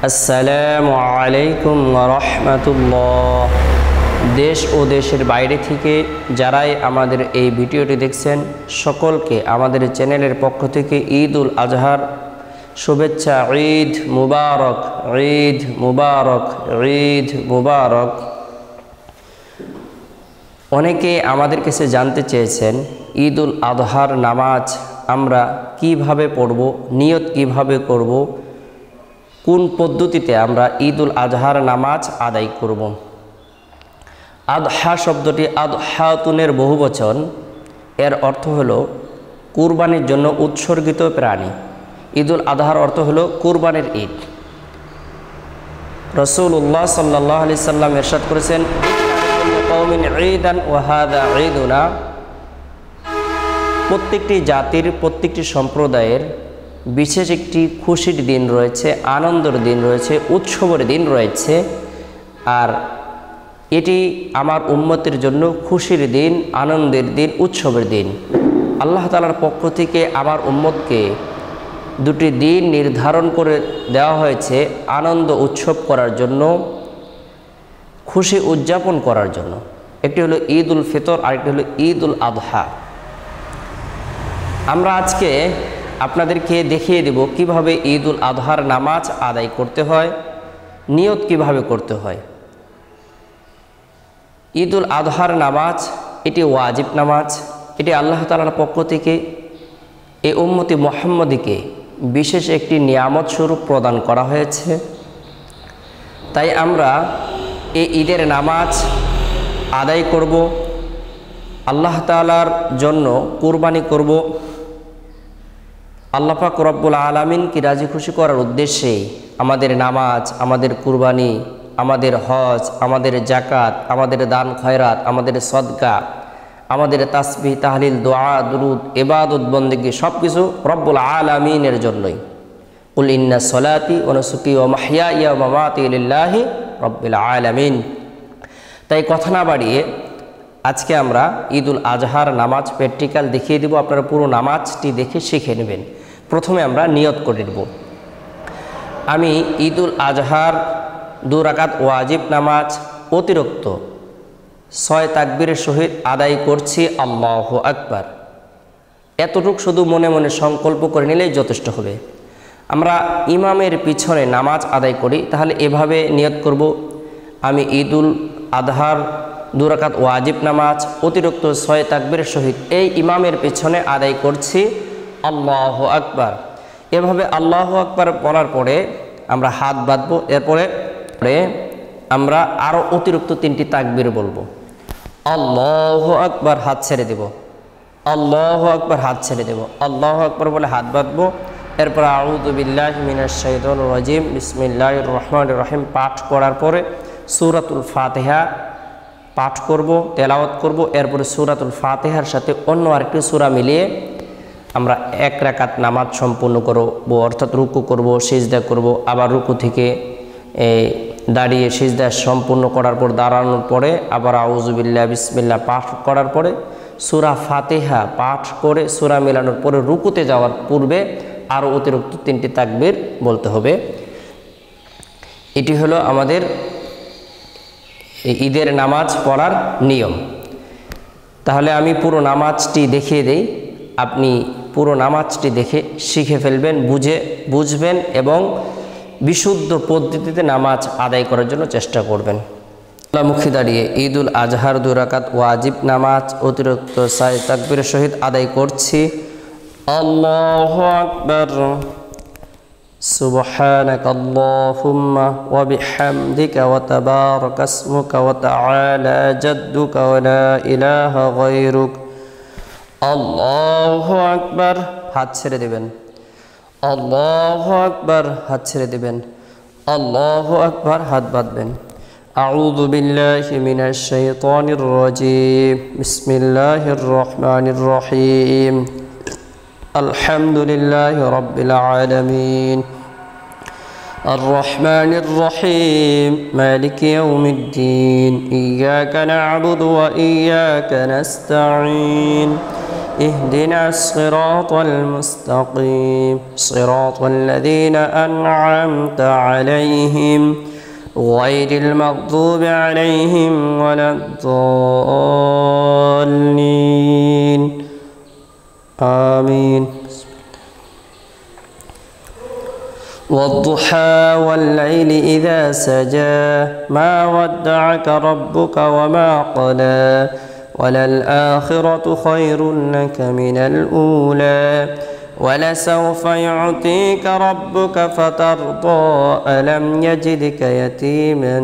আসসালামু আলাইকুম ওয়া রাহমাতুল্লাহ। দেশ ও দেশের বাইরে থেকে যারাই আমাদের এই ভিডিওটি দেখছেন সকলকে আমাদের চ্যানেলের পক্ষ থেকে ঈদ উল আজহার শুভেচ্ছা। ঈদ মুবারক, ঈদ মুবারক, ঈদ মুবারক। অনেকে আমাদের কাছে জানতে চেয়েছেন ঈদ উল আজহার নামাজ আমরা কিভাবে পড়ব, নিয়ত কিভাবে করব, কোন পদ্ধতিতে আমরা ঈদ উল আজহার নামাজ আদায় করব। আদহা শব্দটি আদহাতুনের বহুবচন। এর অর্থ হলো কুরবানির জন্য উৎসর্গিত প্রাণী। ঈদ উল আজহার অর্থ হলো কুরবানির ঈদ। রাসূলুল্লাহ সাল্লাল্লাহু আলাইহি সাল্লাম ইরশাদ করেছেন, কওমিন ঈদান ওয়া হাযা ঈদুনা। প্রত্যেকটি জাতির, প্রত্যেকটি সম্প্রদায়ের বিশেষ একটি খুশির দিন রয়েছে, আনন্দের দিন রয়েছে, উৎসবের দিন রয়েছে। আর এটি আমার উম্মতের জন্য খুশির দিন, আনন্দের দিন, উৎসবের দিন। আল্লাহ তাআলার পক্ষ থেকে আমার উম্মতকে দুটি দিন নির্ধারণ করে দেওয়া হয়েছে আনন্দ উৎসব করার জন্য, খুশি উদযাপন করার জন্য। একটি হলো ঈদ উল ফিতর, আরেকটি হলো ঈদ উল আজহা। আমরা আজকে আপনাদেরকে দেখিয়ে দেব কিভাবে ঈদ উল আজহার নামাজ আদায় করতে হয়, নিয়ত কিভাবে করতে হয়। ঈদ উল আজহার নামাজ এটি ওয়াজিব নামাজ। এটি আল্লাহ তাআলার পক্ষ থেকে এই উম্মতি মুহাম্মদীকে বিশেষ একটি নিয়ামত স্বরূপ প্রদান করা হয়েছে। তাই আমরা এই ঈদের নামাজ আদায় করব, আল্লাহ তাআলার জন্য কুরবানি করব। আল্লাহ পাক রব্বুল আলামিনকে রাজি খুশি করার উদ্দেশ্যে আমাদের নামাজ, আমাদের কুরবানি, আমাদের হজ, আমাদের জাকাত, আমাদের দান খয়রাত, আমাদের সদকা, আমাদের তাসবিহ, তাহলিল, দোয়া, দুরুদ, ইবাদত, বন্দেগী সব কিছু রব্বুল আলামিনের জন্যই। কুল ইন্না সলাতি ওয়া নুসুকি ওয়া মাহইয়ায়া ওয়া মামাতি লিল্লাহি রব্বিল আলামিন। তাই কথা না বাড়িয়ে আজকে আমরা ঈদ উল আজহার নামাজ প্র্যাকটিক্যাল দেখিয়ে দেব। আপনারা পুরো নামাজটি দেখে শিখে নেবেন। প্রথমে আমরা নিয়ত করে নেব, আমি ঈদ উল আজহার 2 রাকাত ওয়াজিব নামাজ অতিরিক্ত 6 তাকবীরের সহিত আদায় করছি, আল্লাহু আকবার। এতটুক শুধু মনে মনে সংকল্প করে নিলেই যথেষ্ট হবে। আমরা ইমামের পিছনে নামাজ আদায় করি, তাহলে এভাবে নিয়ত করব, আমি ঈদ উল আজহার 2 রাকাত ওয়াজিব নামাজ অতিরিক্ত 6 তাকবীরের সহিত এই ইমামের পিছনে আদায় করছি, আল্লাহু আকবার। এভাবে আল্লাহু আকবার বলার পরে আমরা হাত বাঁধবো। এরপরে আমরা আরও অতিরিক্ত 3টি তাকবীর বলবো। আল্লাহু আকবার, হাত ছেড়ে দেব। আল্লাহু আকবার, হাত ছেড়ে দেব। আল্লাহু আকবার বলে হাত বাঁধবো। এরপর আউযু বিল্লাহি মিনাশ শাইতানির রাজিম বিসমিল্লাহির রহমানির রহিম পাঠ করার পরে সূরাতুল ফাতিহা পাঠ করব, তেলাওয়াত করব। এরপরে সূরাতুল ফাতিহার সাথে অন্য আরেকটি সূরা মিলিয়ে আমরা 1 রাকাত নামাজ সম্পূর্ণ করব, অর্থাৎ রুকু করব, সিজদা করব। আবার রুকু থেকে দাঁড়িয়ে সিজদা সম্পূর্ণ করার পর দাঁড়ানোর পরে আবার আউযু বিল্লাহি বিসমিল্লাহ পাঠ করার পরে সূরা ফাতিহা পাঠ করে সূরা মেলানোর পরে রুকুতে যাওয়ার পূর্বে আরও অতিরিক্ত 3টি তাকবীর বলতে হবে। এটি হলো আমাদের ঈদের নামাজ পড়ার নিয়ম। তাহলে আমি পুরো নামাজটি দেখিয়ে দেই, আপনি পুরো নামাজটি দেখে শিখে ফেলবেন, বুঝবেন এবং বিশুদ্ধ পদ্ধতিতে নামাজ আদায় করার জন্য চেষ্টা করবেন। মুখে দাঁড়িয়ে ঈদ উল আজহার 2 রাকাত ওয়াজিব নামাজ অতিরিক্ত 6 তাকবীরের সহিত আদায় করছি, আল্লাহু আকবার। সুবহানাকা আল্লাহুম্মা ওয়া বিহামদিকা ওয়া তাবারাকা ইসমুকা ওয়া তাআলা জাদ্দুকা ওয়া লা ইলাহা গায়রুক। আল্লাহু আকবার, হাত ছেড়ে দেবেন। আল্লাহু আকবার, হাত ছেড়ে দেবেন। আল্লাহু আকবার, হাত বাঁধবেন। আউযু বিল্লাহি মিনাশ শাইতানির রাজিম বিসমিল্লাহির রহমানির রহিম আলহামদুলিল্লাহি রাব্বিল আলামিন আর রহমানির রহিম মালিকি ইয়াউমিদ্দিন ইয়্যাকা না'বুদু ওয়া ইয়্যাকা নাস্তাঈন اهدنا الصراط المستقيم صراط الذين أنعمت عليهم غير المغضوب عليهم ولا الضالين آمين. والضحى والليل إذا سجى ما ودعك ربك وما قلى وللآخرة خير لك من الأولى ولسوف يعطيك ربك فترضى ألم يجدك يتيما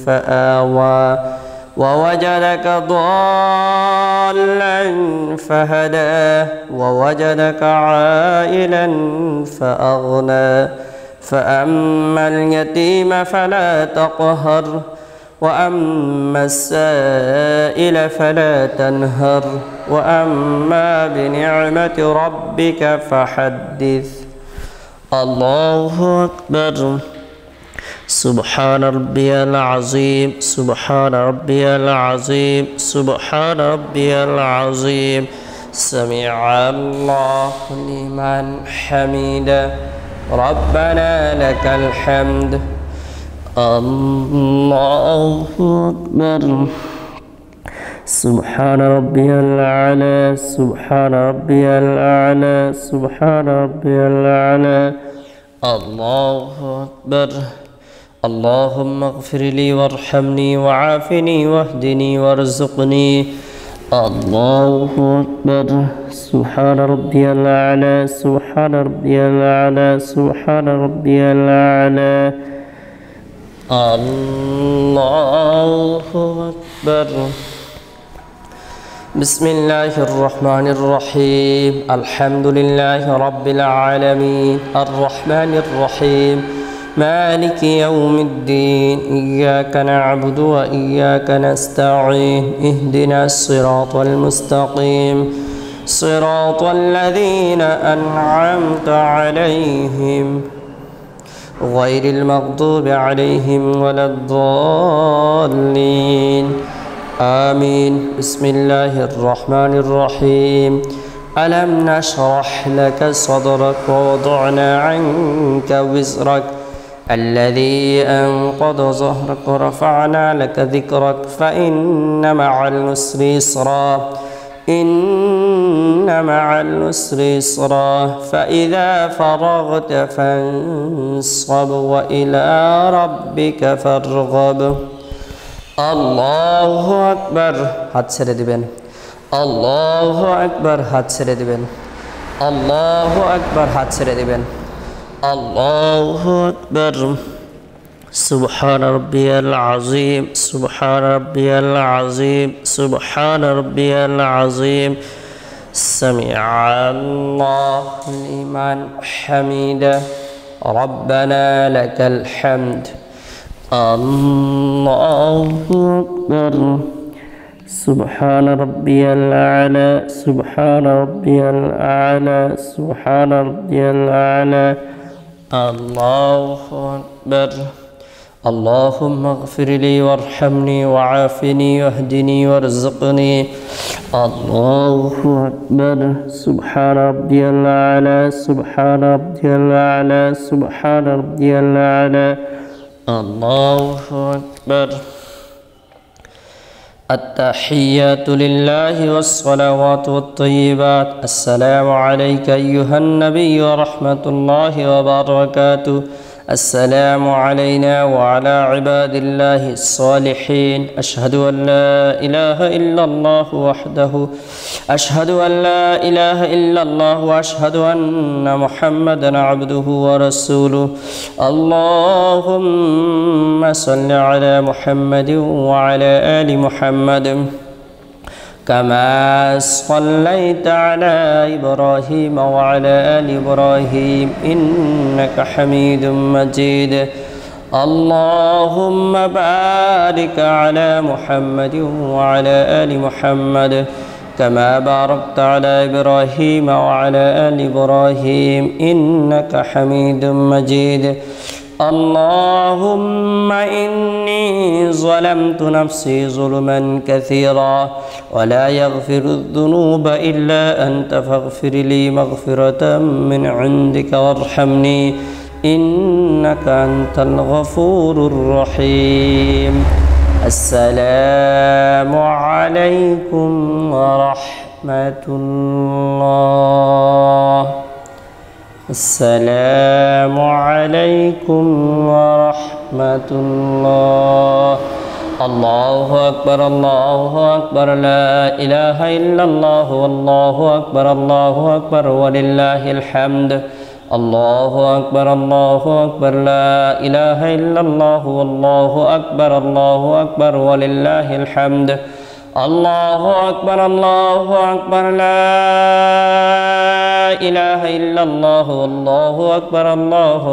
فآوى ووجدك ضالا فهدى ووجدك عائلا فأغنى فأما اليتيم فلا تقهر وأما السائل فلا تنهر وأما بنعمة ربك فحدث. الله أكبر. سبحان ربي العظيم سبحان ربي العظيم سبحان ربي العظيم سمع الله لمن حمده ربنا لك الحمد. الله أكبر. سبحان ربي الأعلى سبحان ربي الأعلى سبحان ربي الأعلى. الله أكبر. اللهم اغفر لي وارحمني وعافني واهدني وارزقني. الله أكبر. سبحان ربي الأعلى سبحان ربي الأعلى سبحان ربي الأعلى. الله أكبر. بسم الله الرحمن الرحيم الحمد لله رب العالمين الرحمن الرحيم مالك يوم الدين إياك نعبد وإياك نستعين اهدنا الصراط المستقيم صراط الذين أنعمت عليهم غير المغضوب عليهم ولا الضالين آمين. بسم الله الرحمن الرحيم ألم نشرح لك صدرك ووضعنا عنك وزرك الذي أنقض ظهرك ورفعنا لك ذكرك فإن مع العسر يسرا إن مع العسر يسرا فإذا فرغت فانصب وإلى ربك فارغب. الله أكبر. হাত ছেড়ে দিবেন। الله أكبر. হাত ছেড়ে দিবেন। الله أكبر. হাত ছেড়ে দিবেন। الله أكبر. سبحان ربي العظيم سبحان ربي العظيم سبحان ربي العظيم سمع الله لمن حمده ربنا لك الحمد. الله أكبر. سبحان ربي الأعلى سبحان ربي الأعلى سبحان ربي الأعلى. الله أكبر. اللهم اغفر لي وارحمني وعافني واهدني وارزقني. الله أكبر. سبحان ربي الأعلى سبحان ربي الأعلى سبحان ربي الأعلى. الله أكبر. التحيات لله والصلوات والطيبات. السلام عليك أيها النبي ورحمة الله وبركاته. السلام علينا وعلى عباد الله الصالحين. أشهد أن لا إله إلا الله وحده أشهد أن لا إله إلا الله وأشهد أن محمدا عبده ورسوله. اللهم صل على محمد وعلى آل محمد كما صليت على إبراهيم وعلى آل إبراهيم إنك حميد مجيد. اللهم بارك على محمد وعلى آل محمد كما باركت على إبراهيم وعلى آل إبراهيم إنك حميد مجيد. اللهم إني ظلمت نفسي ظلما كثيرا ولا يغفر الذنوب إلا أنت فاغفر لي مغفرة من عندك وارحمني إنك أنت الغفور الرحيم السلام عليكم ورحمة الله السلام عليكم ورحمة الله الله أكبر لا إله إلا الله والله أكبر ولله الحمد الله أكبر لا إله إلا الله والله أكبر ولله الحمد الله أكبر لا إله إلا الله والله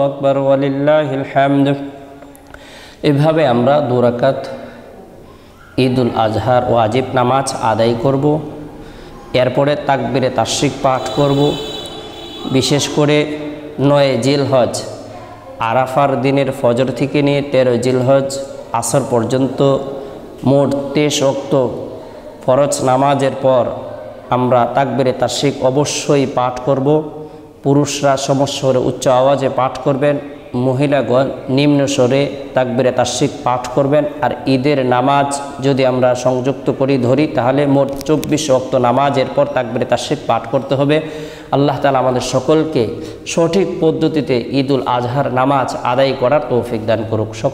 أكبر ولله الحمد। এভাবে আমরা 2 রাকাত ঈদুল আজহার ওয়াজিব নামাজ আদায় করব। এরপরে তাকবীরে তাশরিক পাঠ করব। বিশেষ করে 9 জিলহজ আরাফার দিনের ফজর থেকে নিয়ে 13 জিলহজ আসর পর্যন্ত মোট 23 ওয়াক্ত ফরজ নামাজের পর আমরা তাকবীরে তাশরিক অবশ্যই পাঠ করব। পুরুষরা সমস্বরে উচ্চ আওয়াজে পাঠ করবেন, মহিলাগণ নিম্ন স্বরে তাকবীরে তাশরিক পাঠ করবেন। আর ঈদের নামাজ যদি আমরা সংযুক্ত করি ধরি তাহলে মোট 24 ওয়াক্ত নামাজের পর তাকবীরে তাশরিক পাঠ করতে হবে। আল্লাহ তাআলা আমাদের সকলকে সঠিক পদ্ধতিতে ঈদুল আজহার নামাজ আদায় করার তৌফিক দান করুক।